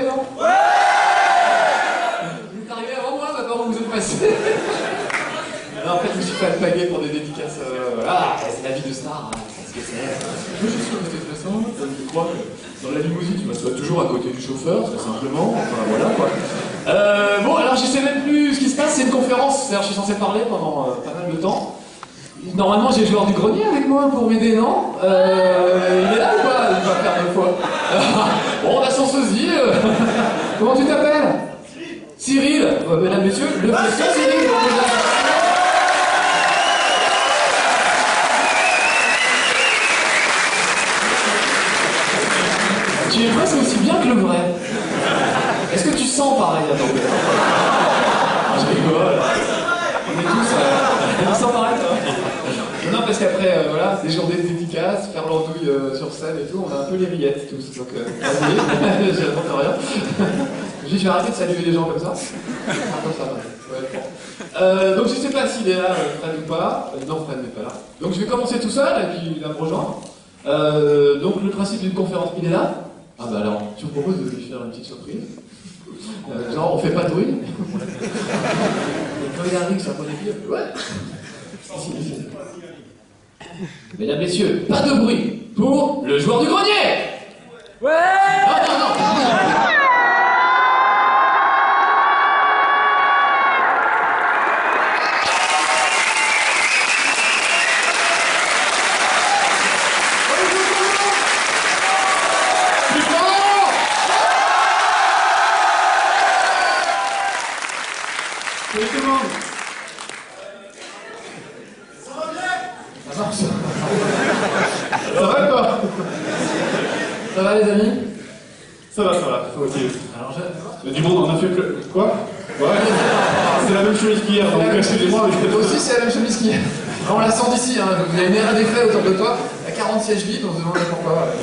non? Ouais. Vous êtes arrivé avant moi, maintenant vous êtes passé. Alors, en fait, je me suis fait alpaguer pour des dédicaces. Voilà, c'est la vie de star, hein, c'est ce que c'est. Je suis sûr que c'était stressant. Je crois que dans la limousine, tu m'assois toujours à côté du chauffeur, très simplement. Enfin, voilà quoi. Bon, alors je sais même plus ce qui se passe, c'est une conférence. C'est-à-dire, je suis censé parler pendant pas mal de temps. Normalement, j'ai le joueur du grenier avec moi pour m'aider, non? Il est là ou pas? Il va faire 2 fois. Bon, on a son sosie. Comment tu t'appelles? Cyril. Mesdames, messieurs, le président Cyril. Tu es presque aussi bien que le vrai. Est-ce que tu sens pareil? Attends. Je rigole. On est tous... On sent pareil, toi? Non, parce qu'après, voilà, des journées de dédicaces, faire l'andouille sur scène et tout, on a un peu les rillettes tous. Donc, vas-y, j'attends rien. Je vais arrêter de saluer les gens comme ça. Comme ça, ouais. Donc, je sais pas s'il est là, Fred ou pas. Non, Fred n'est pas là. Donc, je vais commencer tout seul et puis il va me rejoindre. Donc, le principe d'une conférence, il est là. Ah bah alors, je vous propose de lui faire une petite surprise. Genre, on fait pas de bruit. Et quand il arrive, ça prend des pieds. Ouais. Ici. Mesdames, messieurs, pas de bruit pour le joueur du grenier. Ouais. Non. Salut tout le monde. Ça marche. Ça va quoi? Ça va les amis? Ça va, ok. Alors il y a du monde, on a fait que... Quoi? Ouais. C'est la même chemise qu'hier, donc excusez-moi. Moi aussi c'est la même chemise qu'hier. On la sent d'ici, hein. Il y a une aire d'effet autour de toi. Il y a 40 sièges vides, on se demande pourquoi.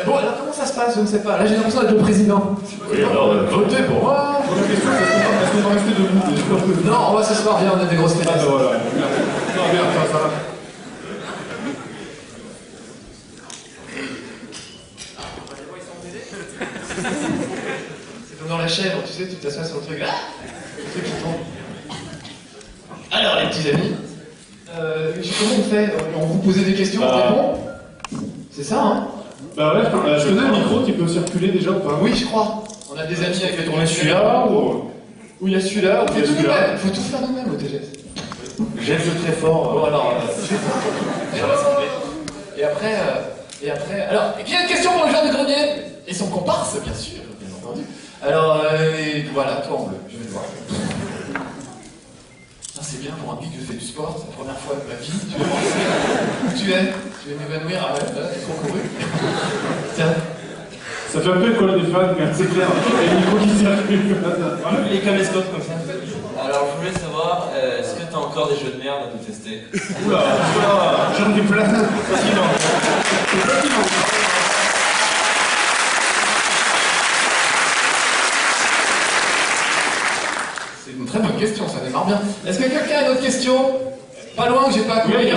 Bon, alors comment ça se passe? Je ne sais pas. Là j'ai l'impression d'être le président. Oui, alors, votez pour moi. La question, est-ce qu'on va rester debout? Non, on va s'asseoir, viens, on a des grosses têtes. Ah, ben voilà. Bien, ça va. C'est comme dans la chèvre, tu sais, tu t'assois sur le truc. Ah, le truc qui tombe. Alors, les petits amis, comment on fait? On vous posait des questions, on répond? C'est ça, hein? Bah ouais, je te donne un micro qui peut circuler déjà ou pas? Oui, je crois. On a des amis avec les tourner celui-là ou... il y a celui-là, on fait tout celui-là. nous-mêmes. Faut tout faire nous-mêmes au TGS. J'aime ce très fort. Bon, alors, je vais rassembler. Et après... Alors, il y a une question pour le joueur du grenier et son comparse, bien sûr, bien entendu. Alors, voilà, toi en bleu, je vais te voir. Ah, c'est bien pour un geek, je fais du sport, c'est la première fois de ma vie. Tu veux penser où tu es? Tu veux m'évanouir? Ah ouais, là, t'es trop couru. Tiens. Ça fait un peu école des fans, c'est clair. Et le micro qui circule. Les caméscopes comme ça. Alors, je voulais savoir, est-ce que t'as encore des jeux de merde à nous tester? Oula, j'en ai plein. Facilement. C'est une très bonne question, ça démarre bien. Est-ce que quelqu'un a une autre question? Pas loin que j'ai pas Oui, il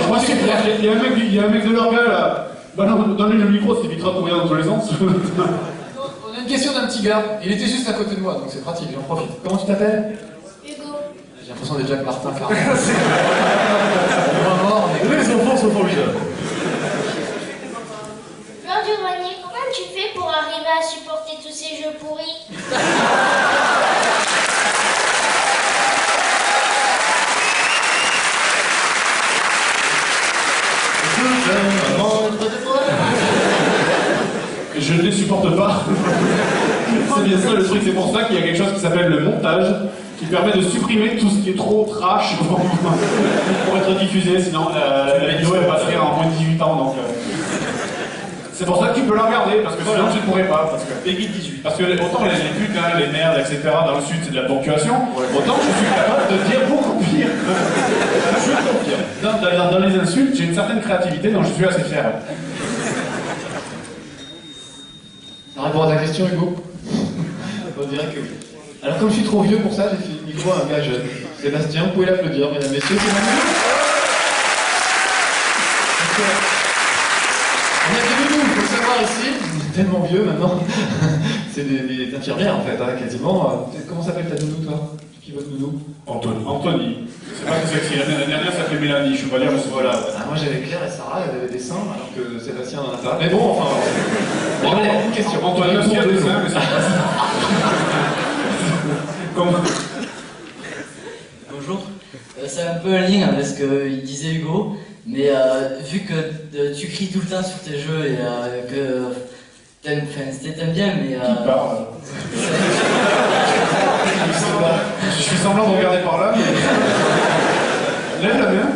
y a un mec de l'orga là. Bah non, donnez le micro, ça évitera de courir dans tous les sens. On a une question d'un petit gars. Il était juste à côté de moi, donc c'est pratique, j'en profite. Comment tu t'appelles? Hugo. J'ai l'impression d'être Jacques Martin, carrément. On est mort, on est... Les enfants sont formidables. Lors du grenier, comment tu fais pour arriver à supporter tous ces jeux pourris? Je ne les supporte pas. C'est bien ça le truc, c'est pour ça qu'il y a quelque chose qui s'appelle le montage, qui permet de supprimer tout ce qui est trop trash pour être diffusé, sinon la vidéo elle passerait en moins de 18 ans. Donc, c'est pour ça que tu peux la regarder, parce que sinon tu ne pourrais pas. Parce que Peggy 18. Parce que autant les putes, hein, les merdes, etc. dans le sud c'est de la ponctuation, autant je suis capable de dire beaucoup pire. Je confirme. Dans les insultes, j'ai une certaine créativité dont je suis assez fier. Ça répond à ta question, Hugo? On dirait que oui. Alors, comme je suis trop vieux pour ça, j'ai fait le micro à un gars jeune. Sébastien, vous pouvez l'applaudir, mesdames, messieurs, c'est magnifique. On a des nounous, il faut le savoir ici. On est tellement vieux maintenant. C'est des infirmières en fait, hein, quasiment. Comment s'appelle ta nounou, toi? Qui votre nounou? Anthony. C'est pas que sexy. La dernière s'appelait Mélanie, je peux pas dire, mais voilà. Ah, moi j'avais Claire et Sarah, elles avaient des seins, alors que Sébastien en a pas. Mais bon, enfin. Bon, allez, une question. Anthony aussi a des seins, mais c'est pas ça. Comment? Bonjour. C'est un peu un lien avec ce qu'il disait Hugo, mais vu que tu cries tout le temps sur tes jeux et que t'aimes bien, mais... Qui parle? Je fais semblant de regarder par là, mais... Lève la main.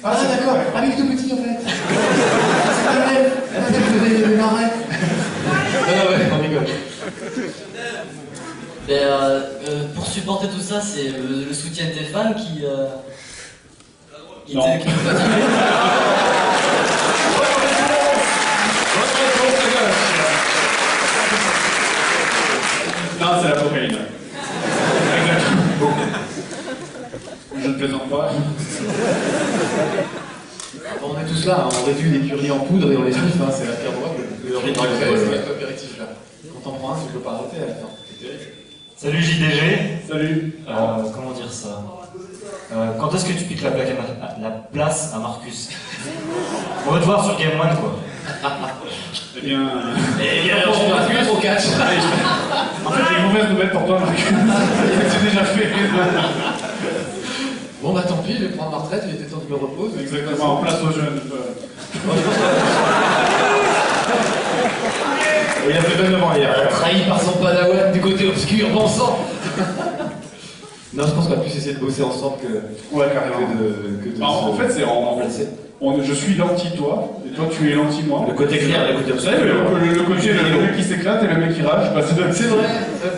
Ah, d'accord. Ah, mais il est tout petit en fait. C'est pas la lèvre. La lèvre de l'arrêt. Non, ouais, on rigole. Pour supporter tout ça, c'est le soutien de tes fans qui Non. te motive. Non, c'est la cocaïne. Exactement. Je ne plaisante pas. Bon, on est tous là, hein. On réduit les currys en poudre et on les sniffe, hein. C'est la pire drogue. C'est l'apéritif là. Quand t'en prends un, tu peux pas arrêter à la fin. C'est terrible. Salut JDG. Salut. Comment dire ça quand est-ce que tu piques la place à Marcus? On va te voir sur Game One, quoi. Eh bien... alors, je vais Marcus au catch. En fait, j'ai une mauvaise nouvelle pour toi, Marcus. C'est déjà fait. Bon, bah tant pis, je vais prendre ma retraite, il était temps que je me repose. Exactement, en place aux jeunes. Il a fait 29 ans hier. Trahi par son padawan du côté obscur, bon sang. Non, je pense qu'on va plus essayer de bosser ensemble que, Ouais, carrément. que de En fait, c'est je suis l'anti-toi, et toi tu es l'anti-moi. Le côté clair et le côté Vous savez, le côté, le mec qui s'éclate et le mec qui rage, bah, C'est vrai,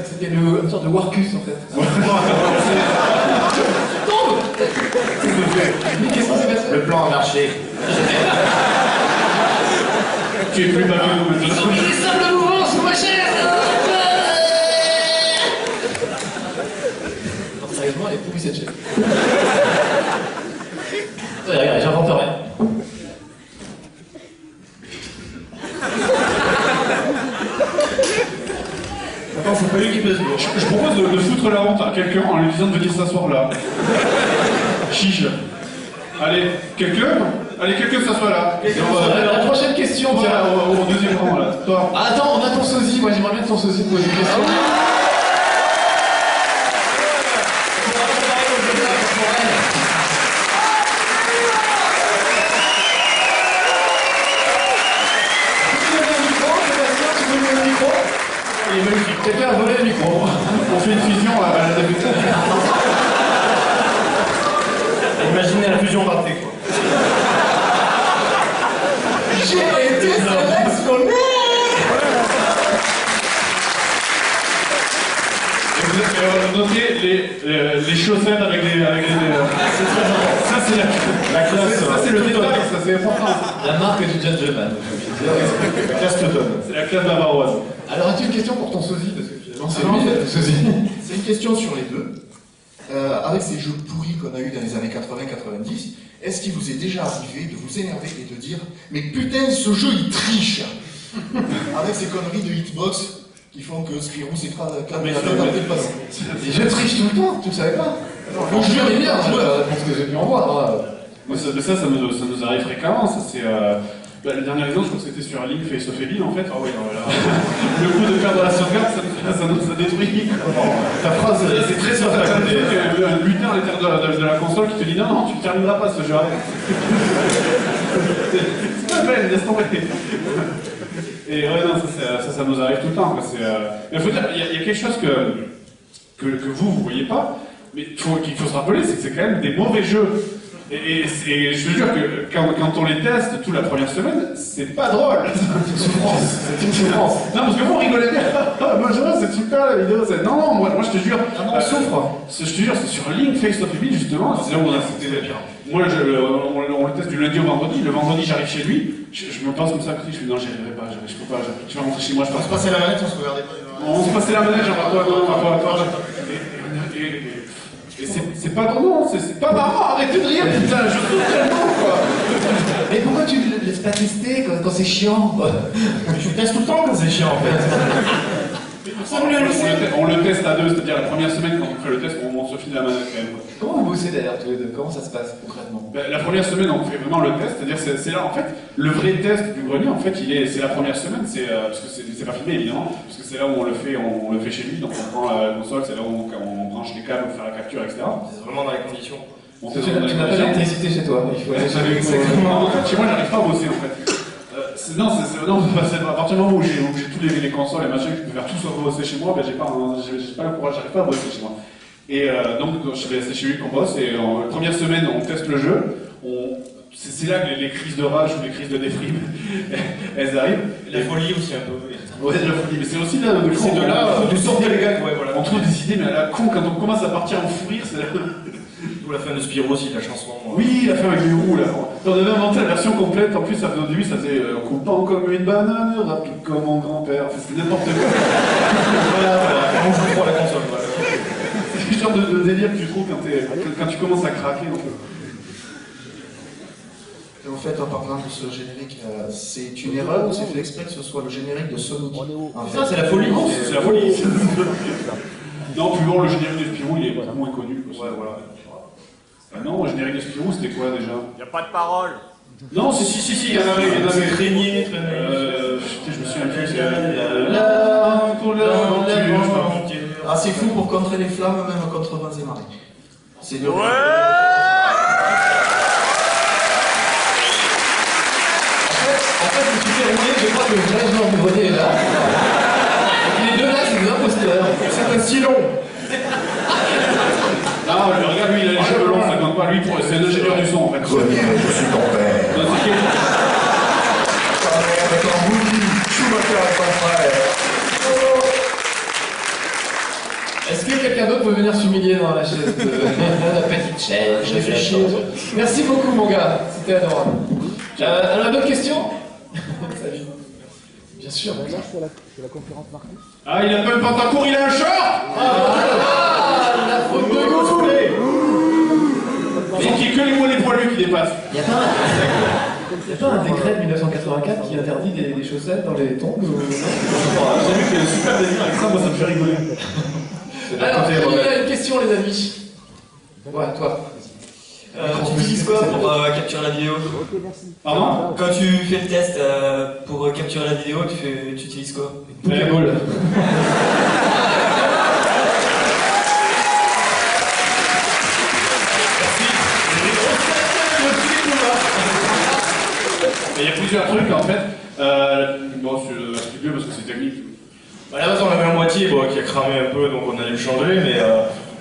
c'était une sorte de Warcus en fait. Qu'est-ce qui s'est passé? Le plan a marché. Tu es plus bas que nous maintenant. Les sables mouvants sous ma chaise. Non, sérieusement, elle est pourrie cette chaise. Regarde, j'invente rien. Attends, c'est pas lui qui pèse. Je propose de foutre la honte à quelqu'un en lui disant de venir s'asseoir là. Chiche. Allez, quelqu'un s'assoit là. Alors, la prochaine question, Tiens, tiens. au deuxième rang là. Toi. Ah, attends, on a ton sosie. Moi, j'aimerais bien ton sosie te poser une question. Il est magnifique. Quelqu'un a volé le micro. On fait une fusion à la début. Imaginez la fusion ratée, quoi. J'ai été sélectionné. Et vous avez noté les chaussettes avec les ça c'est la classe. Ça c'est le détail, ça c'est important. La marque du gentleman. La classe te donne. C'est la classe bavaroise. Alors, as-tu une question pour ton sosie? Parce que finalement, c'est Non, lui, en fait, ton sosie. C'est une question sur les deux. Avec ces jeux pourris qu'on a eu dans les années 80-90, est-ce qu'il vous est déjà arrivé de vous énerver et de dire « Mais putain, ce jeu, il triche !» Avec ces conneries de hitbox qui font que Spirou s'écrase la tête après le passé. Et je triche tout le temps, tu le savais pas? Le jeu est bien, parce que j'ai pu en voir. Moi, ça nous arrive fréquemment. Ça c'est le dernier exemple, je crois que c'était sur Link Face of Evil en fait. Ah oui, non, là, le coup de perdre la sauvegarde, ça détruit. Ta phrase, c'est très sûr. T'as un butin à l'intérieur de la console qui te dit non, tu ne termineras pas ce jeu. C'est pas peine, laisse tomber. Et ouais, non, ça nous arrive tout le temps. Quoi. Mais il faut dire, il y a quelque chose que vous voyez pas, mais qu'il faut se rappeler, c'est que c'est quand même des mauvais jeux. Et je te jure que quand on les teste toute la première semaine, c'est pas drôle. C'est une souffrance. C'est une souffrance. Non, parce que vous rigolez bien. Moi, je vois, c'est super la vidéo. Non, moi je te jure. Ah non, on souffre. Je te jure, c'est sur Link Face of Evil justement. C'est là où on a c'était bien. Moi, on le teste du lundi au vendredi. Le vendredi, j'arrive chez lui. Je me pense comme ça à côté. Je fais non, j'y arriverai pas. Je peux pas. Je vais rentrer chez moi. Je On passe se passait la manette, on se regardait pas. on se passait la manette, genre toi. Et c'est pas drôle, c'est pas marrant, arrêtez de rire, putain, je trouve tellement quoi. Mais pourquoi tu ne laisses pas tester quand c'est chiant? Tu testes tout le temps quand c'est chiant en fait. On le teste à deux, c'est-à-dire la première semaine quand on fait le test, on se file la manette quand même. Comment vous bossez d'ailleurs tous les deux? Comment ça se passe concrètement? La première semaine, on fait vraiment le test, c'est-à-dire c'est là en fait le vrai test du grenier. En fait, c'est la première semaine, parce que c'est pas filmé évidemment, parce que c'est là où on le fait chez lui. Donc on prend la console, c'est là où on branche les câbles pour faire la capture, etc. C'est vraiment dans les conditions. Tu n'as pas d'électricité chez toi, il faut aller chez lui. En fait, chez moi, j'arrive pas à bosser en fait. Non, c'est à partir du moment où j'ai tous les consoles et machin, que je peux faire tout sauf bosser chez moi, ben j'ai pas le courage, j'arrive pas à bosser chez moi. Et donc c'est chez lui qu'on bosse, et la première semaine on teste le jeu, c'est là que les crises de rage ou les crises de déprime, elles arrivent. La folie aussi un peu. Ouais, la folie, mais c'est aussi là, C'est de là, on du sort des gars, ouais, voilà. on trouve des idées, mais à la con, quand on commence à partir en fou rire, c'est là. Ou la fin de Spyro aussi, la chanson. Oui, la fin avec les roues là. On avait inventé la version complète, en plus au début ça faisait coupant comme une banane, rapide comme mon grand-père, enfin, c'était n'importe quoi. Voilà, on joue trop à la console. Voilà. C'est le genre de délire que tu trouves quand tu commences à craquer en fait. Et en fait, en parlant de ce générique, c'est une erreur ou c'est fait exprès que ce soit le générique de Sonic? En fait, Ça, c'est la folie. Non, c'est la folie. Non, plus bon, le générique de Spirou, il est beaucoup moins connu. Ouais, voilà. Ah non, le générique de Spirou, c'était quoi déjà? Y a pas de parole. Non, si, il y en avait. Traînier. Putain, je me souviens plus. Ah, c'est fou pour contrer les flammes, même contre vents et marées. C'est le. Ouais. En fait, je suis fait rouler, je crois que le vrai joueur du grenier est là. Donc les deux là, c'est des imposteurs. C'est un stylo. Ah, regarde, lui, il a les cheveux longs, ça compte pas. Lui, c'est un ingénieur du son en fait. Grenier, je suis ton père. Non, c'est qui? Ta mère est en bouillie. Schumacher est ton frère. Est-ce que quelqu'un d'autre peut venir s'humilier dans la chaise de la petite chaise? Je réfléchis. Merci beaucoup, mon gars. C'était adorable. Alors, d'autres questions? Salut. Bien sûr. Ah, il a pas une pantacourt, il a un short! La faute de goût. Faut qu'il y ait que les mollets poilus qui dépassent. Il n'y a pas un décret de 1984 qui interdit des chaussettes dans les tongs? J'ai vu qu'il y a un super délire avec ça, moi ça me fait rigoler. Alors, il y a une question, les amis. Ouais, toi. Tu utilises quoi pour capturer la vidéo? Pardon? Quand tu fais le test pour capturer la vidéo, tu utilises quoi? Pokéball. Il y a plusieurs trucs en fait. Bon, je explique mieux parce que c'est technique. À la base, on avait un moitié qui a cramé un peu, donc on a dû le changer, mais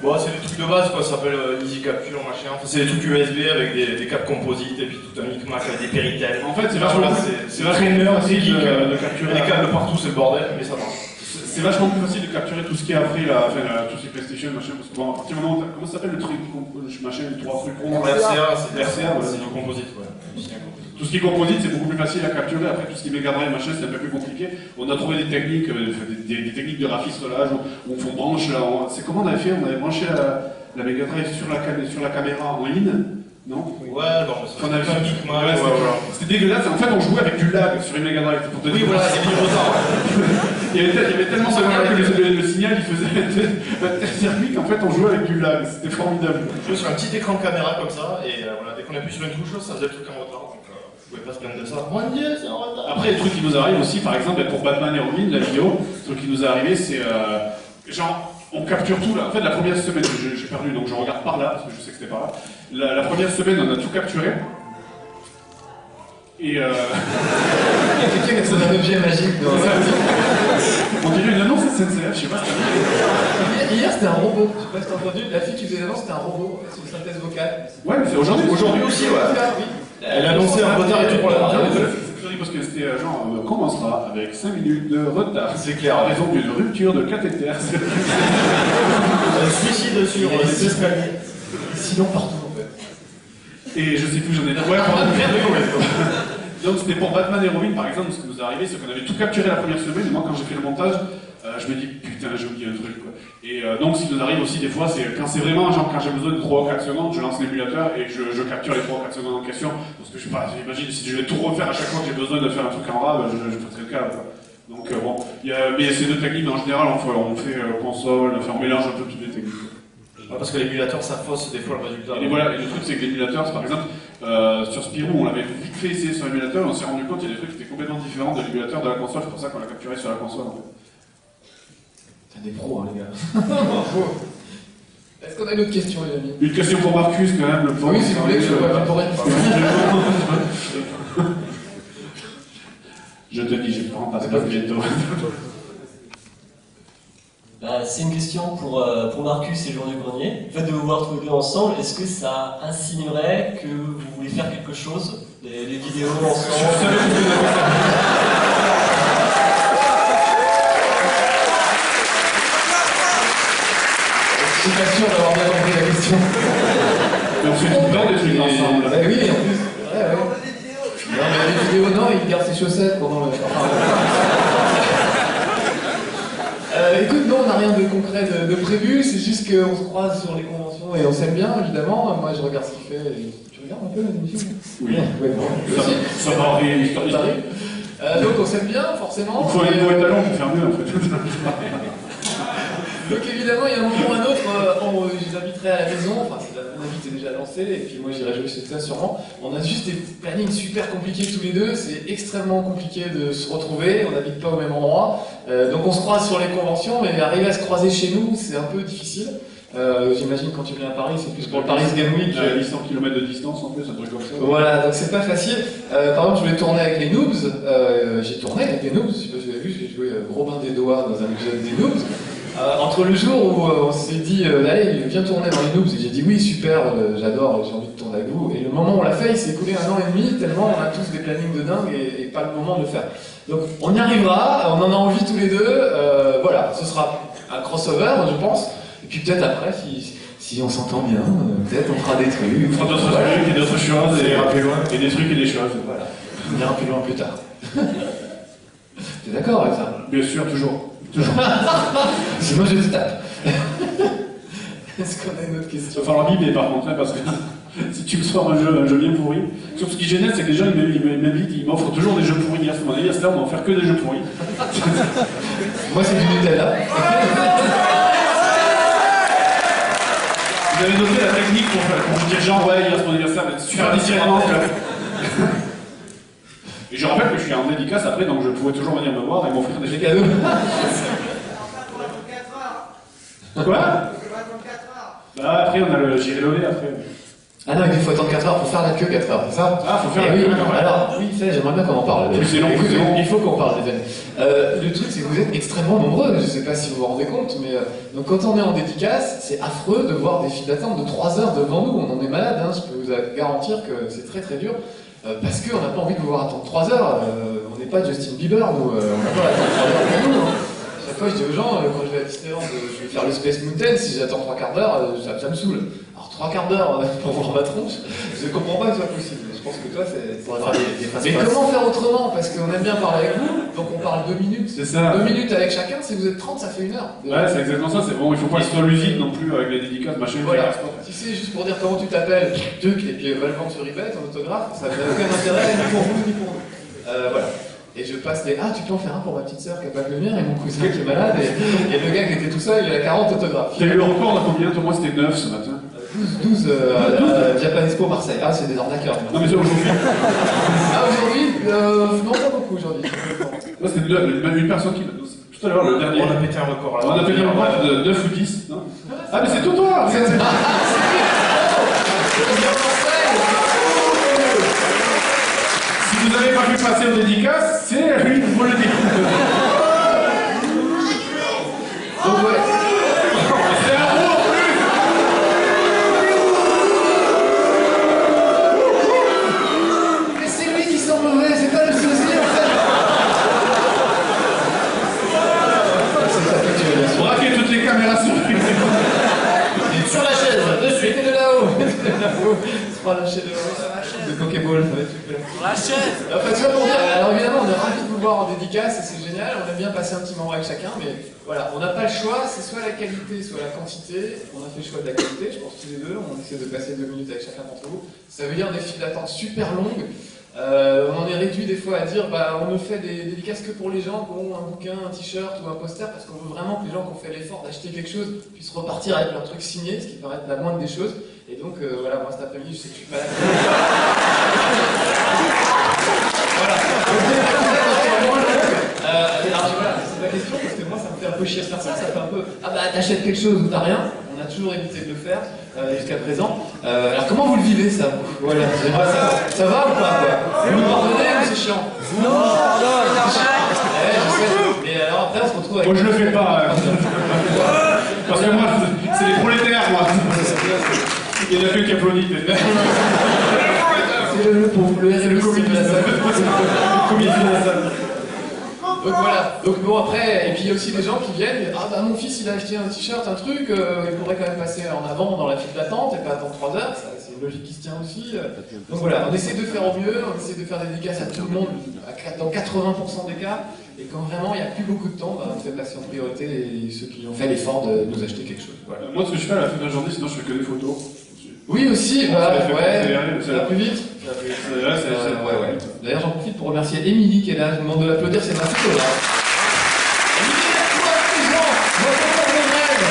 bon, c'est des trucs de base, quoi. Ça s'appelle Easy Capture, machin. Enfin, c'est des trucs USB avec des câbles composites et puis tout un micmac avec des péritels. En fait, c'est vachement c'est vachement facile geek, de capturer. des câbles partout, c'est le bordel, mais ça marche. C'est vachement plus facile de capturer tout ce qui est après, tout ce qui est PlayStation, machin, parce que bon, à partir du moment où comment ça s'appelle le truc, machin, les trois trucs ronds? RCA, RCA, c'est du composite, ouais. Tout ce qui est composite, c'est beaucoup plus facile à capturer. Après, tout ce qui est Mega Drive, machin, c'est un peu plus compliqué. On a trouvé des techniques, des techniques de rafistolage où on branche. C'est comment on avait fait? On avait branché la Mega Drive sur la caméra en ligne, non? Ouais, bon, On avait fait un geek, ouais, c'était dégueulasse. En fait, on jouait avec du lag sur une Mega Drive. Pour te oui, dire. voilà, il y avait du retard. Il y avait tellement de lag que le signal il faisait un circuit qu'en fait on jouait avec du lag. C'était formidable. On jouait sur un petit écran de caméra comme ça, et voilà, dès qu'on appuie sur une touche, ça faisait le truc en retard. Donc, vous pouvez pas se plaindre de ça. Mon Dieu, c'est en retard. Après, les trucs qui nous arrivent aussi, par exemple, pour Batman et Robin, la vidéo, le truc qui nous est arrivé, c'est genre, on capture tout là. En fait, la première semaine, j'ai perdu, donc je regarde par là, parce que je sais que c'était par là. La première semaine, on a tout capturé. Et Quelqu'un qui a un objet magique. on dirait une annonce SNCF, je sais pas. Hier, c'était un robot. Je sais pas si t'as entendu. La fille qui faisait l'annonce, c'était un robot. C'est une synthèse vocale. Ouais, mais c'est aujourd'hui. Aujourd'hui aussi, ouais. Oui. Elle a annoncé un retard et tout pour la radio. C'est joli parce que c'était genre, on commencera avec 5 minutes de retard. C'est clair. En raison d'une rupture de cathéter. Un suicide sur les escaliers. Sinon, partout en fait. Et je sais plus, j'en ai ouais, donc c'était pour Batman et Robin par exemple, ce qui nous est arrivé, c'est qu'on avait tout capturé la première semaine, et moi quand j'ai fait le montage, je me dis putain j'ai oublié un truc quoi. Et donc ce qui nous arrive aussi des fois, c'est quand c'est vraiment genre quand j'ai besoin de 3 ou 4 secondes, je lance l'émulateur et je capture les 3 ou 4 secondes en question, parce que je sais pas, j'imagine si je vais tout refaire à chaque fois que j'ai besoin de faire un truc en rab, je ferai le cas quoi. Donc bon, mais c'est deux techniques, mais en général on fait console, on mélange un peu toutes les techniques. Ouais, parce que l'émulateur ça fausse des fois le résultat. Et voilà, et le truc c'est que l'émulateur, par exemple, sur Spirou, on l'avait vite fait essayer sur l'émulateur, et on s'est rendu compte qu'il y a des trucs qui étaient complètement différents de l'émulateur de la console, c'est pour ça qu'on l'a capturé sur la console en fait. T'as des pros, hein, les gars. Est-ce qu'on a une autre question, les amis? Une question pour Marcus quand même, le Oui, si vous voulez que je sois pour rien. Je te dis, je prends pas bientôt. Bah, c'est une question pour Marcus et Jean du Grenier. Le fait de vous voir tous les deux ensemble, est-ce que ça insinuerait que vous voulez faire quelque chose? Des vidéos ensemble? Je suis pas sûr d'avoir bien compris la question. Mais on fait tout le temps des trucs ensemble. Bah oui, en plus. Ouais. Non, mais les vidéos, non, il garde ses chaussettes pendant le. Écoute, non, on n'a rien de concret de prévu, c'est juste qu'on se croise sur les conventions et on s'aime bien, évidemment. Moi, je regarde ce qu'il fait. Tu regardes un peu les émissions? Oui. Ouais, bon. Ça va arriver, l'histoire. Donc on s'aime bien, forcément. Il faut un nouveau talent pour faire mieux en fait. Donc évidemment, il y a un moment ou un autre, je les inviterai à la maison, enfin mon invite est déjà lancé, et puis moi j'irai jouer chez ça sûrement. On a juste des plannings super compliqués tous les deux, c'est extrêmement compliqué de se retrouver, on n'habite pas au même endroit, donc on se croise sur les conventions, mais arriver à se croiser chez nous, c'est un peu difficile. J'imagine quand tu viens à Paris, c'est plus pour le Paris Game Week. 800 km de distance en plus, un truc comme ça. Voilà, donc c'est pas facile. Par exemple, je voulais tourner avec les Noobs, j'ai tourné avec les Noobs, je sais pas si vous avez vu, j'ai joué gros bain des doigts dans un épisode des Noobs. Entre le jour où on s'est dit allez viens tourner dans les Noobs et j'ai dit oui super j'adore j'ai envie de tourner avec vous et le moment où on l'a fait il s'est écoulé 1 an et demi tellement on a tous des plannings de dingue et pas le moment de le faire donc on y arrivera on en a envie tous les deux voilà ce sera un crossover je pense et puis peut-être après si on s'entend bien peut-être on fera des trucs On fera d'autres trucs et d'autres choses et des trucs et des choses voilà on ira plus loin plus tard. T'es d'accord avec ça? Bien sûr toujours. Sinon je te tape. Est-ce qu'on a une autre question? Il va falloir mais par contre, hein, parce que si tu me sors un jeu bien pourri, sauf ce qui est génial, c'est que les gens ils m'invitent, ils m'offrent toujours des jeux pourris. À ce moment-là, on va en faire que des jeux pourris. Moi c'est du Nutella. Vous avez noté la technique pour vous dire genre ouais, hier c'est mon anniversaire, mais super discrètement. Et je rappelle que je suis en dédicace après, donc je pourrais toujours venir me voir et m'offrir des cadeaux. Quoi? Bah après on a le j'irai lever après. Ah non, il faut attendre 4 heures pour faire la queue 4 heures, c'est ça? Ah, faut faire la queue. Oui, alors, oui, j'aimerais bien qu'on en parle. C'est long, écoute, c'est long. il faut qu'on parle des années. Le truc, c'est que vous êtes extrêmement nombreux, je sais pas si vous vous rendez compte, mais donc quand on est en dédicace, c'est affreux de voir des files d'attente de 3 heures devant nous, on en est malade, hein, je peux vous garantir que c'est très très dur. Parce qu'on n'a pas envie de vous voir attendre 3 heures, on n'est pas Justin Bieber, nous, on n'a pas attendre 3 heures pour nous. Hein. Chaque fois, je dis aux gens, quand je vais à Disneyland, je vais faire le Space Mountain, si j'attends 3 quarts d'heure, ça me saoule. Alors 3 quarts d'heure pour voir ma tronche, je comprends pas que ce soit possible. Je pense que toi, c'est... Mais comment faire autrement? Parce qu'on aime bien parler avec vous, donc on parle 2 minutes. C'est ça. 2 minutes avec chacun, si vous êtes 30, ça fait 1 heure. Ouais, c'est exactement ça, c'est bon, il faut pas que ce soit l'usine non plus avec les dédicaces, machin. Voilà. Si c'est juste pour dire comment tu t'appelles, et puis va le vendre sur eBay, ton autographe, ça n'a aucun intérêt, ni pour vous, ni pour nous. Voilà. Et je passe les ah, tu peux en faire un pour ma petite sœur qui n'a pas pu venir et mon cousin qui est malade, et le gars qui était tout seul, il a 40 autographes. T'as eu le record, là, combien? Moi, c'était 9 ce matin. 12 Japan Expo Marseille. Ah, c'est des arnaqueurs. Non, mais c'est aujourd'hui. Ah, aujourd'hui non, pas beaucoup aujourd'hui. Moi, c'était une personne qui m'a dit. Tout à l'heure, le dernier. On a pété un record là. On a pété un record de 9 ou 10. Non ah, mais c'est tout toi! Si vous n'avez pas pu passer aux dédicaces, c'est lui qui vous le dit. Donc, ouais. C'est un mot en plus! Mais c'est lui qui sent mauvais, c'est pas le souci en fait. Braquez toutes les caméras sur lui. Sur la chaise, de suite et de là-haut. C'est pas la chaise de Pokéball, ça va être super. Sur la chaise. Enfin, tu vois pour dire, alors évidemment, on est ravis de vous voir en dédicace, et c'est génial, on aime bien passer un petit moment avec chacun, mais voilà, on n'a pas le choix, c'est soit la qualité, soit la quantité. On a fait le choix de la qualité, je pense tous les deux, on essaie de passer 2 minutes avec chacun d'entre vous. Ça veut dire des files d'attente super longues. On en est réduit des fois à dire on ne fait des dédicaces que pour les gens qui ont un bouquin, un t-shirt ou un poster, parce qu'on veut vraiment que les gens qui ont fait l'effort d'acheter quelque chose puissent repartir avec leur truc signé, ce qui paraît être la moindre des choses. Et donc voilà, moi cet après-midi, je sais que je suis pas là. Voilà. Alors voilà, c'est la question, parce que moi ça me fait un peu chier de faire ça, ça fait un peu t'achètes quelque chose ou t'as rien. On a toujours évité de le faire jusqu'à présent. Alors comment vous le vivez ça vous Voilà, ça va ou pas quoi Vous nous pardonnez ou c'est chiant Non, mais alors après on se retrouve avec... Moi je le fais pas. Parce que moi, c'est les prolétaires, moi. Il y en a que qui applaudit. C'est le comité de la salle. Le comité de la salle. Donc voilà, donc bon après, et puis il y a aussi des gens qui viennent, mon fils il a acheté un t-shirt, un truc, il pourrait quand même passer en avant dans la file d'attente et pas attendre 3 heures, c'est une logique qui se tient aussi. Donc voilà, on essaie de faire au mieux, on essaie de faire des dédicaces à tout le monde, dans 80% des cas, et quand vraiment il n'y a plus beaucoup de temps, on fait passer en priorité ceux qui ont fait l'effort de nous acheter quelque chose. Voilà. Moi ce que je fais à la fin de la journée, sinon je fais que des photos. Oui aussi, ça va plus vite. Ouais. D'ailleurs, j'en profite pour remercier Émilie qui est là. Je vous demande de l'applaudir, c'est ma photo là. Émilie, merci beaucoup, mon rêve.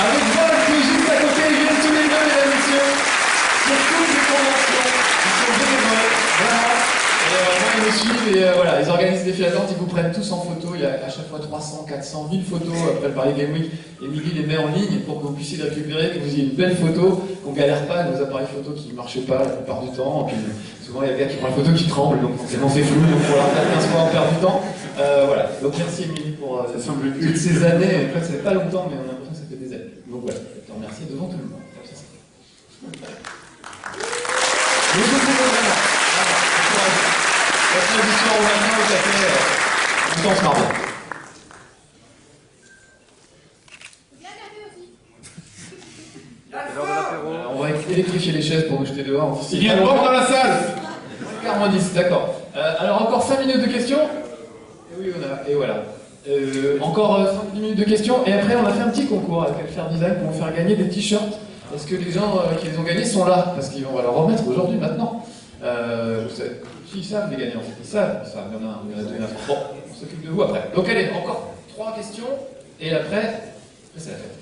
Avec Vol qui est juste à côté, ils viennent tous les deux, mesdames et messieurs. Sur toutes les conventions, ils sont bénévoles, vraiment. Et moi, ils me suivent et voilà, ils organisent des files d'attente, ils vous prennent tous en photo. Il y a à chaque fois 300, 400, 1000 photos après le Paris Game Week. Émilie les met en ligne pour que vous puissiez les récupérer, que vous ayez une belle photo, qu'on galère pas à nos appareils photo qui ne marchaient pas la plupart du temps. Et puis, souvent, il y a des gars qui prennent la photo qui tremble, donc forcément c'est flou, donc pour leur faire 15 fois on perd du temps. Voilà, donc merci Émilie pour toutes ces années. En fait, ça fait pas longtemps, mais on a l'impression que ça fait des années. Donc voilà, je te remercie devant tout le monde. La tradition au matin au café, tout en se marre bien. On va électrifier les chaises pour nous jeter dehors. Il y a une porte dans la salle. 40, d'accord. Alors encore 5 minutes de questions. Et oui, et voilà. Encore 5 minutes de questions. Et après, on a fait un petit concours avec Alfer Design pour vous faire gagner des t-shirts. Est-ce que les gens qui les ont gagnés sont là? Parce qu'on va leur remettre aujourd'hui, maintenant. Ils savent les gagnants. Ils savent. Il y en a deux. Bon, on s'occupe de vous après. Donc allez, encore 3 questions. Et après c'est la fête.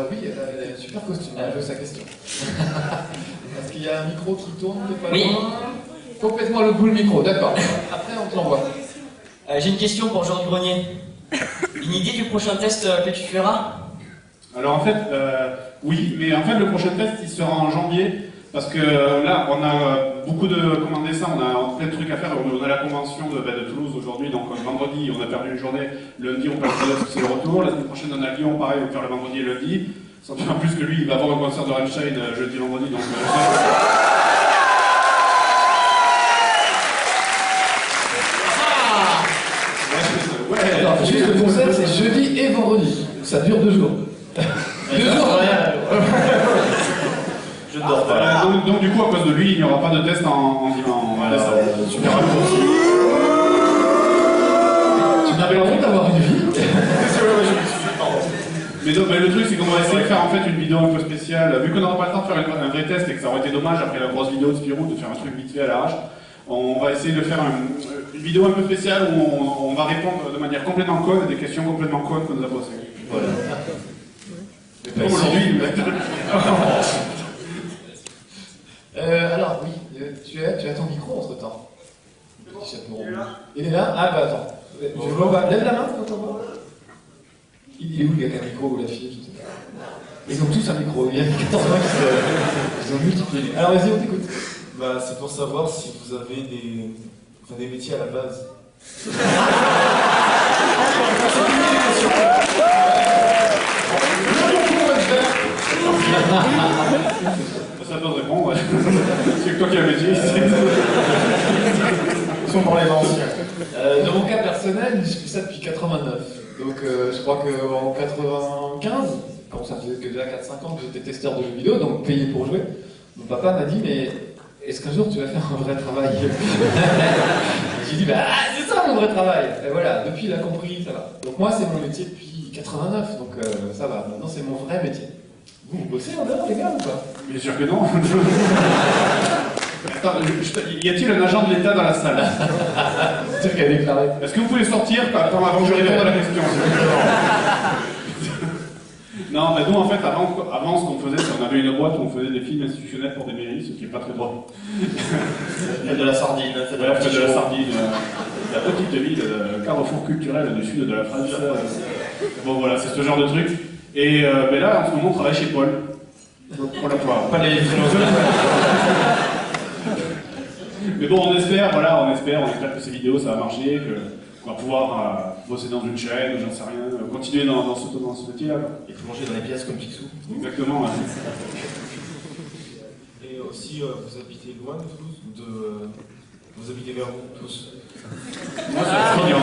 Oui, elle a un super costume, elle veut sa question. Parce qu'il y a un micro qui tourne, pas loin. Complètement le bout le micro, d'accord. Après, on te l'envoie. J'ai une question pour Jean du Grenier. Une idée du prochain test que tu feras? Alors en fait, oui, mais en fait le prochain test il sera en janvier. Parce que là, on a beaucoup de dessins, on a plein de trucs à faire. On a la convention de Toulouse aujourd'hui, donc vendredi, on a perdu une journée. Lundi, on peut c'est le retour. La semaine prochaine, on a Lyon, pareil, on va faire le vendredi et lundi. En plus que lui, il va avoir un concert de Rammstein jeudi, vendredi. Donc, Alors, juste le concert, c'est jeudi et vendredi. Ça dure 2 jours. 2 jours, rien. Je dors pas. Donc du coup, à cause de lui, il n'y aura pas de test en super raccourci. Tu n'avais pas envie d'avoir une vie? Mais le truc, c'est qu'on va essayer de faire en fait une vidéo un peu spéciale. Vu qu'on n'aura pas le temps de faire un vrai test et que ça aurait été dommage après la grosse vidéo de Spirou de faire un truc vite fait à l'arrache, on va essayer de faire une vidéo un peu spéciale où on va répondre de manière complètement conne à des questions complètement connes qu'on nous a posées. Voilà. Comme aujourd'hui. Alors oui, tu as ton micro entre temps. Il est là. Ah bah attends. Je vois, lève la main quand on voit. Il est où le gars qui a un micro ou la fille? Je sais pas. Ils ont tous un micro. Il y a 14 ans qui ont multiplié. Alors vas-y, on t'écoute. Bah, c'est pour savoir si vous avez des métiers à la base. Ça peut répondre, ouais. C'est que toi qui as un métier ici. Ils sont pour les anciens. Dans mon cas personnel, je fais ça depuis 89. Donc je crois qu'en 95, quand ça faisait que déjà 4-5 ans que j'étais testeur de jeux vidéo, donc payé pour jouer, mon papa m'a dit mais est-ce qu'un jour tu vas faire un vrai travail? J'ai dit bah c'est ça mon vrai travail. Et voilà, depuis il a compris, ça va. Donc moi c'est mon métier depuis 89, donc ça va. Maintenant c'est mon vrai métier. Vous bossez en dehors, les gars, ou pas? Bien sûr que non. Attends, y a-t-il un agent de l'État dans la salle? C'est-à-dire qu'elle a déclaré. Est-ce que vous pouvez sortir avant que je réponde à la question? Non, mais nous, en fait, avant ce qu'on faisait, c'est qu'on avait une boîte où on faisait des films institutionnels pour des mairies, ce qui n'est pas très drôle. Faites de la sardine, faites de Voilà, la faites petite de la chose. sardine, la petite ville, le carrefour culturel du sud de la France. Bon, voilà, c'est ce genre de truc. Et mais là, en ce moment, on travaille chez Paul. Pour la fois. Pas les prénoms. Mais bon, on espère que ces vidéos, ça va marcher, qu'on va pouvoir bosser dans une chaîne, ou j'en sais rien, continuer dans ce métier-là. Et plonger dans les pièces comme Picsou. Exactement. Ouais. Et aussi, vous habitez loin de Toulouse vous habitez vers où, tous? Moi, c'est Perpignan.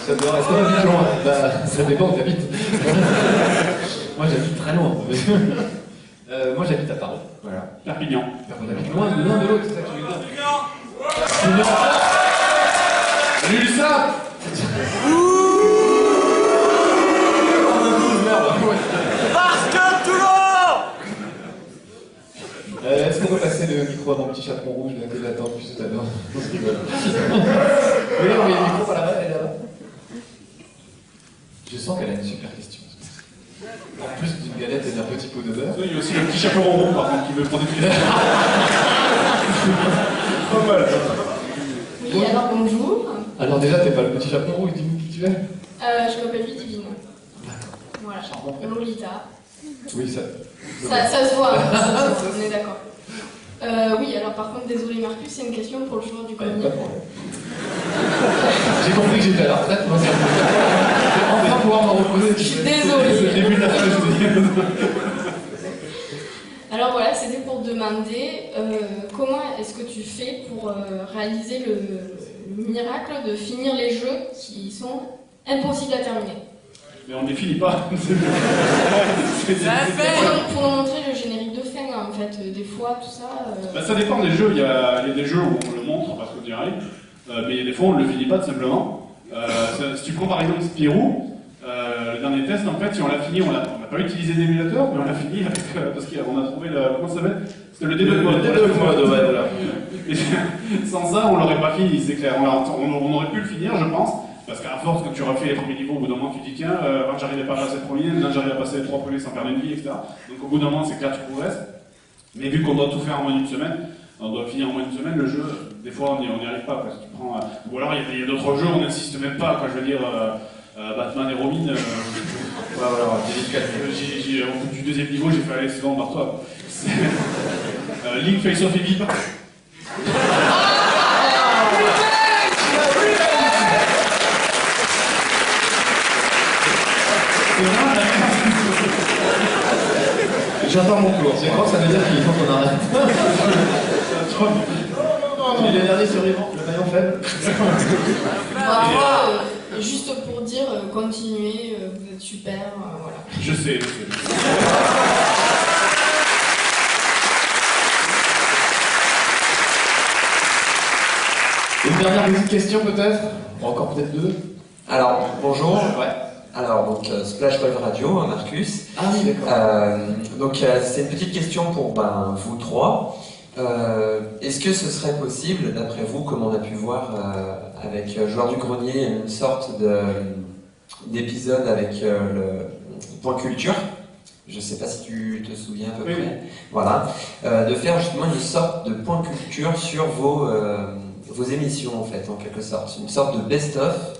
Ça doit rester loin. Bah, ça dépend où t'habites. Moi, j'habite très loin. Moi, j'habite à Paris. Voilà. Perpignan. On habite loin de l'autre, c'est ça que je veux dire. Salut Lussa! Est-ce qu'on peut passer le micro à mon petit chaperon rouge là, que j'attends depuis tout à l'heure? On se rigole. Oui, on met le micro par là-bas, elle est là-bas. Je sens qu'elle a une super question. En plus d'une galette et d'un petit pot de beurre. Il y a aussi le petit chaperon rond, par contre, qui veut prendre des questions. Pas mal. Oui, alors bonjour. Alors déjà, t'es pas le petit chaperon rouge, dis-nous qui tu es. Je m'appelle Ludivine. Voilà. Lolita. Oui, ça. Ça se voit, hein, ça se voit, on est d'accord. Oui, alors par contre, désolé Marcus, c'est une question pour le joueur du Pas grenier. de problème. J'ai compris que j'étais à la retraite, moi c'est enfin pouvoir m'en reposer. Je suis désolée. C'est le début de la phrase, je veux dire. Alors voilà, c'était pour te demander comment est-ce que tu fais pour réaliser le miracle de finir les jeux qui sont impossibles à terminer. Mais on ne les finit pas. Pour nous montrer le générique de fin, en fait, des fois, tout ça. Bah, ça dépend des jeux. Il y a des jeux où on le montre parce qu'on y arrive, mais il y a des fois où on ne le finit pas tout simplement. Si tu prends par exemple Spirou, le dernier test, en fait, si on l'a fini, on n'a pas utilisé d'émulateur, mais on l'a fini avec, parce qu'on a trouvé le. Comment ça s'appelle? C'était le debug mode. Ouais, voilà. Et sans ça, on l'aurait pas fini, c'est clair. On aurait pu le finir, je pense. Parce qu'à force, quand tu refais les premiers niveaux, au bout d'un moment, tu te dis tiens, j'arrivais pas à passer le premier, là j'arrive à passer les 3 premiers sans perdre une vie, etc. Donc au bout d'un moment, c'est clair, tu progresses. Mais vu qu'on doit tout faire en moins d'une semaine, on doit finir en moins d'une semaine, le jeu, des fois, on n'y arrive pas. Parce que tu prends, ou alors, il y a d'autres jeux, on n'insiste même pas. Quoi, je veux dire, Batman et Robin, Voilà, au bout du deuxième niveau, j'ai fait aller, c'est bon, barre-toi. Link Face of Evil. J'attends mon tour. C'est quoi ça veut dire qu'il faut qu'on arrête? Il est le dernier survivant, le maillon faible. Juste pour dire, continuez, vous êtes super, voilà. Je sais. Une dernière petite question peut-être? Encore peut-être deux? Alors, bonjour. Ouais. Alors, donc, Splash Web Radio, Marcus. Ah oui, d'accord. Donc, c'est une petite question pour vous trois. Est-ce que ce serait possible, d'après vous, comme on a pu voir avec Joueur du Grenier, une sorte d'épisode avec le Point Culture? Je ne sais pas si tu te souviens à peu près. Voilà. De faire justement une sorte de Point Culture sur vos émissions, en fait, en quelque sorte. Une sorte de best-of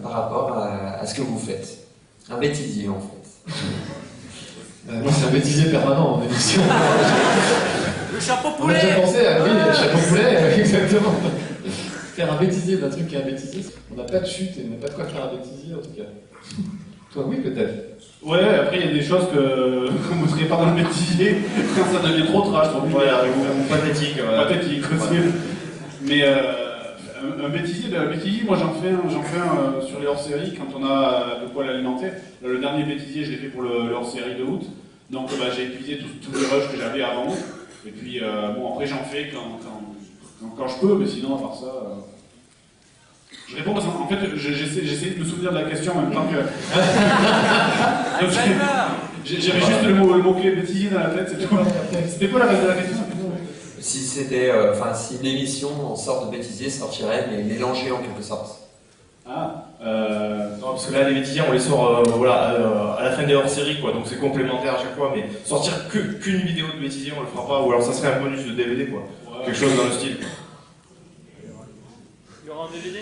par rapport à ce que vous faites. Un bêtisier, en fait. C'est un bêtisier permanent en émission. Le chapeau On a déjà pensé à oui, le chapeau poulet, exactement. Faire un bêtisier d'un truc qui est un bêtisier, on n'a pas de chute et on n'a pas de quoi faire un bêtisier en tout cas. Toi oui peut-être. Ouais, après il y a des choses que vous ne serez pas dans le bêtisier quand ça devient trop trash, trop Voilà, pathétique. pathétique aussi. Mais un bêtisier, moi j'en fais un sur les hors-séries quand on a de quoi l'alimenter. Le dernier bêtisier, je l'ai fait pour le hors-série de août. Donc j'ai épuisé tous les rushs que j'avais avant. Et puis bon, après j'en fais quand je peux, mais sinon à part ça. Je réponds parce qu'en fait j'essaie de me souvenir de la question en même temps que. J'avais juste le mot-clé bêtisier dans la tête, c'est tout. C'était quoi la reste de la question? Si c'était, si l'émission en sorte de bêtisier sortirait, mais mélangée en quelque sorte. Non, parce que là, les bêtisiers, on les sort à la fin des hors-séries, quoi, donc c'est complémentaire à chaque fois, mais sortir qu'une vidéo de bêtisier, on le fera pas, ou alors ça serait un bonus de DVD, quoi. Quelque chose dans le style. Il y aura un DVD.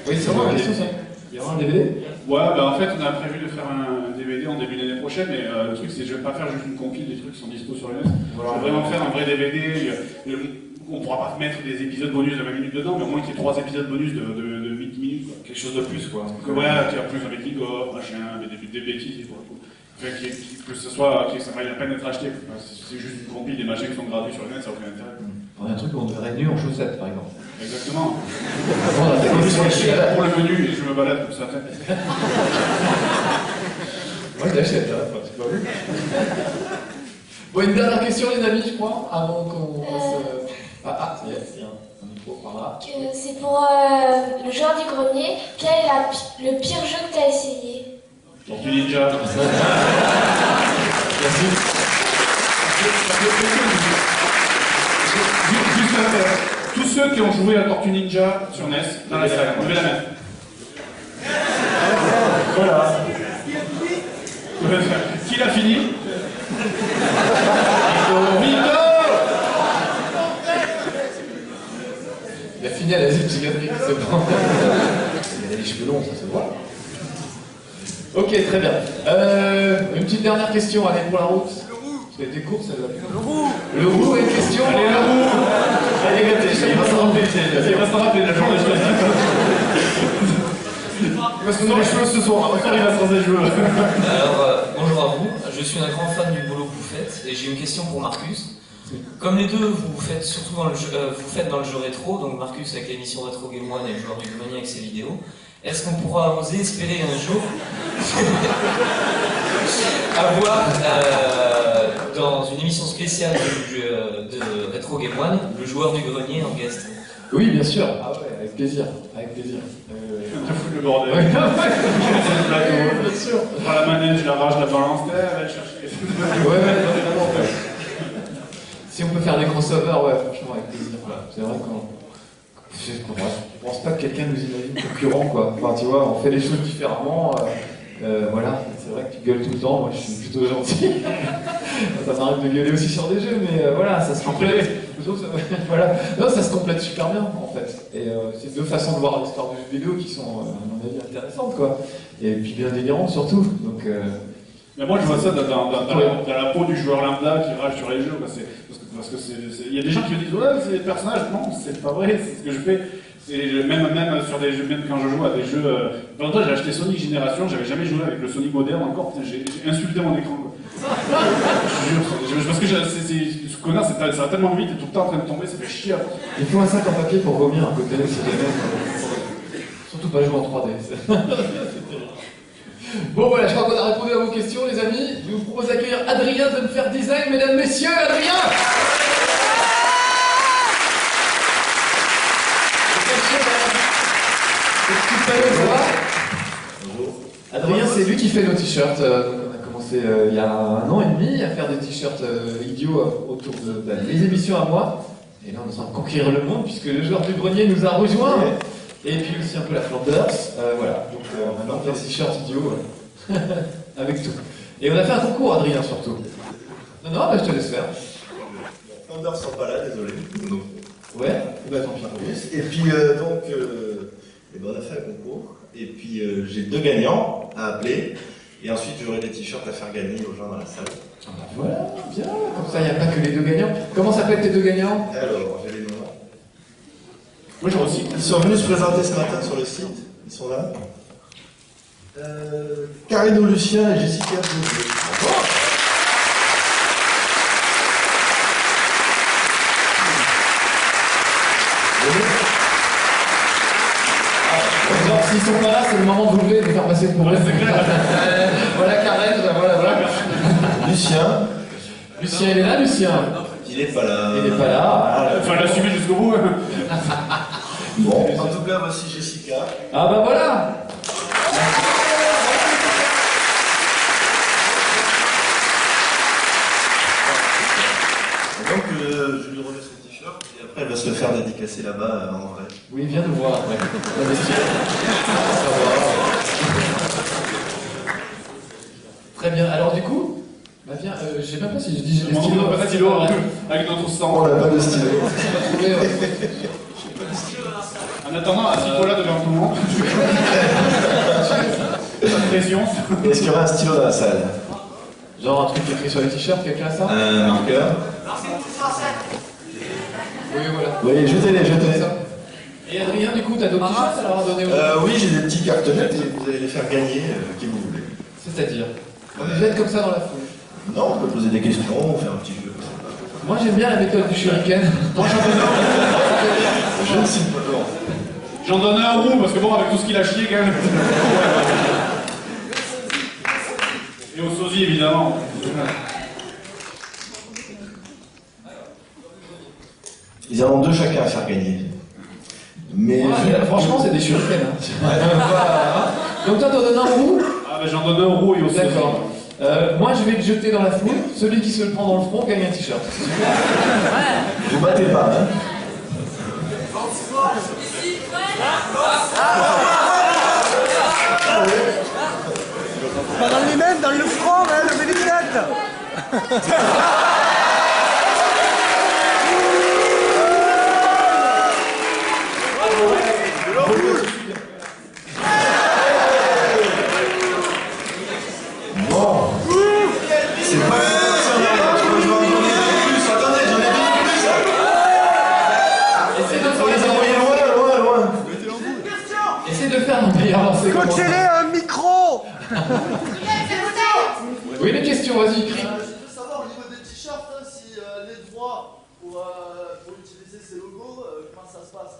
Oui, c'est vrai, ça. Il y aura un DVD. Ouais, bah en fait, on a prévu de faire un DVD en début d'année prochaine, mais le truc, c'est que je vais pas faire juste une compile des trucs qui sont dispo sur le net. Je vais vraiment faire un vrai DVD. On pourra pas mettre des épisodes bonus de 20 minutes dedans, mais au moins qu'il y ait 3 épisodes bonus de 8 minutes, quoi. Quelque chose de plus, quoi. Ouais, qui a plus avec Igor, machin, des bêtises, quoi. Fait que ce soit, que ça vaille la peine d'être acheté. C'est juste une compile des machins qui sont gratuits sur le net, ça n'a aucun intérêt. Un truc où on devrait nu en chaussettes, par exemple. Exactement. Je suis là pour le menu et je me balade pour ça. Moi, je l'achète, c'est pas vu. Bon, une dernière question, les amis, je crois, avant qu'on fasse. Ça y est, il y a un micro par là. C'est pour le joueur du grenier. Quel est le pire jeu que tu as essayé? Tortue Ninja. Merci. Juste tous ceux qui ont joué à Tortue Ninja sur NES, dans la salle, levez la main. Voilà. Qui l'a fini? Vito. Il a fini à l'asile psychiatrique, c'est bon. Il a les cheveux longs, ça se voit. Ok, très bien. Une petite dernière question, allez, pour la route. Ça a été court, celle-là. Le roux a une question. Allez, le roux. Allez, il va s'en rappeler, il va s'en rappeler de la journée. Il va se donner les cheveux ce soir, après il va se raser les cheveux. Alors, bonjour à vous, je suis un grand fan du boulot que vous faites et j'ai une question pour Marcus. Comme les deux, vous faites surtout dans le jeu, dans le jeu rétro, donc Marcus avec l'émission Retro Game One et le joueur du grenier avec ses vidéos, est-ce qu'on pourra oser espérer un jour avoir dans une émission spéciale de Retro Game One le joueur du grenier en guest? Oui, bien sûr. Ah ouais, avec plaisir. Avec plaisir. Je fous le bordel. Ouais. Je mets le plateau. Bien sûr. Je prends la manette, je la rage, je la balance, elle va le chercher. Ouais. Si on peut faire des crossovers, ouais, franchement, avec plaisir. C'est vrai qu'on. Je pense pas que quelqu'un nous imagine concurrent, quoi. Enfin, tu vois, on fait les choses différemment. Voilà, c'est vrai que tu gueules tout le temps, moi je suis plutôt gentil. Ça m'arrive de gueuler aussi sur des jeux, mais voilà, ça se complète. Voilà. Non, ça se complète super bien, en fait. Et c'est deux façons de voir l'histoire du jeu vidéo qui sont, à mon avis, intéressantes, quoi. Et puis bien délirantes, surtout. Donc, mais moi je vois ça dans la peau du joueur lambda qui rage sur les jeux. Parce que il y a des gens qui me disent ouais, c'est des personnages. Non, c'est pas vrai, c'est ce que je fais. Même sur des jeux, même quand je joue à des jeux. Pendant temps, j'ai acheté Sonic Génération, j'avais jamais joué avec le Sonic moderne encore, j'ai insulté mon écran. Quoi. Je jure, parce que ce connard, ça va tellement vite, et tout le temps en train de tomber, ça fait chier. Il faut un sac en papier pour vomir à côté, c'est jamais. Surtout pas jouer en 3D. Bon voilà, je crois qu'on a répondu à vos questions, les amis. Je vous propose d'accueillir Adrien de Me Faire Design, mesdames, messieurs, Adrien. Adrien, c'est lui qui fait nos t-shirts. Donc on a commencé il y a 1 an et demi à faire des t-shirts idiots autour de mes émissions à moi. Et là, on est en train de conquérir le monde puisque le joueur du grenier nous a rejoints. Et puis aussi un peu la Flanders. Voilà, donc maintenant on fait des t-shirts idiots avec tout. Et on a fait un concours, Adrien, surtout. Non, bah, je te laisse faire. Les Flanders sont pas là, désolé. Ouais, bah tant pis. Et puis on a fait un concours. Et puis j'ai 2 gagnants à appeler. Et ensuite j'aurai des t-shirts à faire gagner aux gens dans la salle. Ah bah voilà, bien. Comme ça, il n'y a pas que les 2 gagnants. Comment s'appellent tes 2 gagnants? Alors, j'ai les noms. Moi, j'en aussi. Ils sont venus se présenter ce matin sur le site. Ils sont là. Carino Lucien et Jessica Bouvier. Genre, s'ils sont pas là, c'est le moment de vous lever et de faire passer pour eux. Voilà Karen, voilà. Lucien. Lucien, il est là, Lucien? Il est pas là. Il est pas là. Enfin, l'assumer jusqu'au bout. Bon, en tout cas, voici Jessica. Ah bah voilà. Donc je lui remets son t-shirt et après elle va se le faire dédicacer là-bas en vrai. Oui, viens nous voir après. La vestiaire. Très bien, alors du coup, bah viens, je sais même pas si je dis j'ai des stylos. On n'a pas de stylo avec notre sang. On n'a pas de stylo. En attendant, assis-toi là devant tout le monde. Pas de pression. Est-ce qu'il y aura un stylo dans la salle? Genre un truc écrit sur les t-shirts, quelqu'un a ça? Un marqueur. Oui, voilà. Oui, jetez-les, jetez-les. Et Adrien, du coup, t'as d'autres t-shirts à leur donner aux Oui, j'ai des petits cartonnettes et vous allez les faire gagner qui vous voulez. C'est-à-dire? On les jette comme ça dans la foule. Non, on peut poser des questions, on fait un petit jeu. Moi j'aime bien la méthode du shuriken. Moi Je ne sais pas. j'en donne un roux parce que bon, avec tout ce qu'il a chié quand même. Et au sosie évidemment. Ils en ont deux chacun à faire gagner. Mais franchement, c'est des shurikens. Hein. Donc toi, t'en donnes un roux? Ah ben j'en donne un roux et au sosie. D'accord. Moi, je vais le jeter dans la foule. Celui qui se le prend dans le front gagne un t-shirt. vous battez pas, hein. Pas dans les mains, dans le front, hein, levez les têtes. Bon. C'est pas je vais en donner deux plus. Attendez, j'en ai deux plus. Essaye de Faut les envoyer loin, loin, loin. Essaye de faire un meilleur lancer. Coachez-les un micro. Oui, les questions, vas-y, crie. Je veux savoir au niveau des t-shirts si les droits pour utiliser ces logos, comment ça se passe?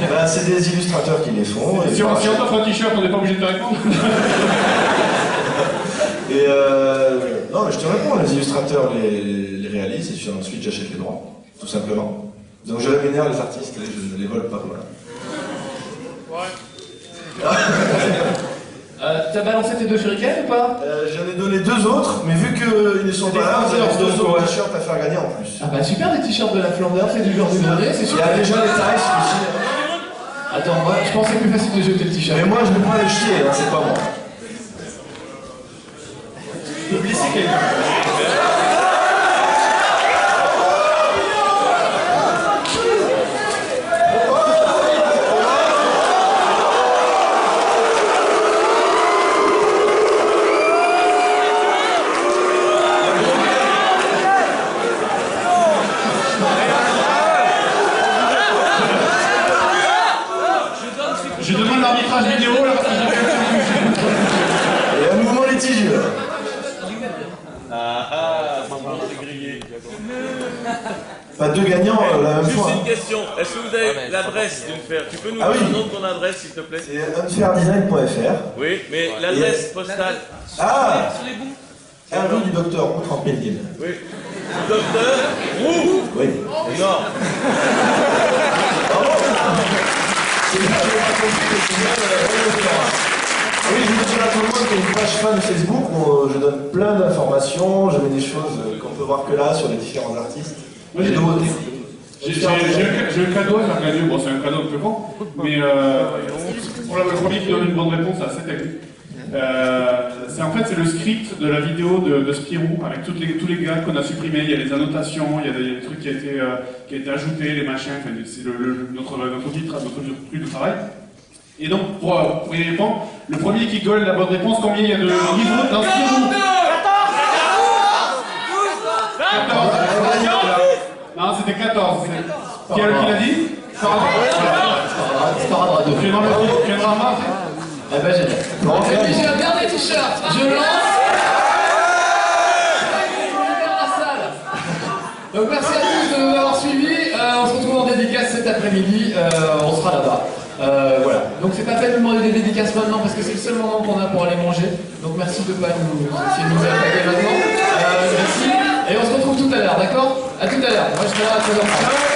Bah, c'est des illustrateurs qui les font. Si on t'offre un t-shirt, on n'est pas obligé de te répondre. Et non, mais je te réponds, les illustrateurs les réalisent et puis ensuite j'achète les droits, tout simplement. Donc je rémunère les artistes et je les vole pas, voilà. T'as balancé tes deux shurikens ou pas? J'en ai donné deux autres, mais vu qu'ils ne sont pas là, vous avez deux autres t-shirts à faire gagner en plus. Ah bah super, des t-shirts de la Flandre, c'est du genre du grenier, c'est Il y super. a déjà les tailles aussi. Attends, moi, je pense que c'est plus facile de jeter le t-shirt. Mais moi je vais pas les chier, hein, c'est pas moi. Je peux blesser quelqu'un. Je demande l'arbitrage vidéo là parce que Et un mouvement litigieux. Pas deux gagnants la même Juste fois. une question, est-ce que vous avez l'adresse d'Unfair? Tu peux nous Ah dire oui. le nom de ton adresse s'il te plaît? C'est unfairdesign.fr. Oui, mais l'adresse postale. Ah, Sur les bouts. un rue du docteur Roux, 30 000 Lille. Oui. Docteur Roux. Oui. Non. Oui, je veux dire à tout le monde qu'il y a une page fan Facebook où je donne plein d'informations, je mets des choses qu'on peut voir que là sur les différents artistes. Moi, Les nouveautés. j'ai un cadeau à faire gagner. Bon, c'est un cadeau un peu con, mais pour le premier qui donne une bonne réponse à cette année. C'est le script de la vidéo de Spirou avec tous les gars qu'on a supprimés. Il y a les annotations, il y a des trucs qui a été ajoutés, les machins. Enfin, c'est notre truc de travail. Et donc, pour y répondre, le premier qui gueule la bonne réponse, combien il y a de niveaux dans Spirou? 14. Non, c'était 14. Qui l'a dit? Sparadrado. Tu viendras en mars? Eh ben génial. Bon, et puis j'ai un dernier t-shirt. Je lance. La salle. Donc merci à tous de nous avoir suivis. On se retrouve en dédicace cet après-midi. On sera là-bas. Voilà. Donc c'est pas fait de demander des dédicaces maintenant parce que c'est le seul moment qu'on a pour aller manger. Donc merci de pas essayer de nous attaquer maintenant. Merci. Et on se retrouve tout à l'heure, d'accord? À tout à l'heure. Moi je serai là à 13h.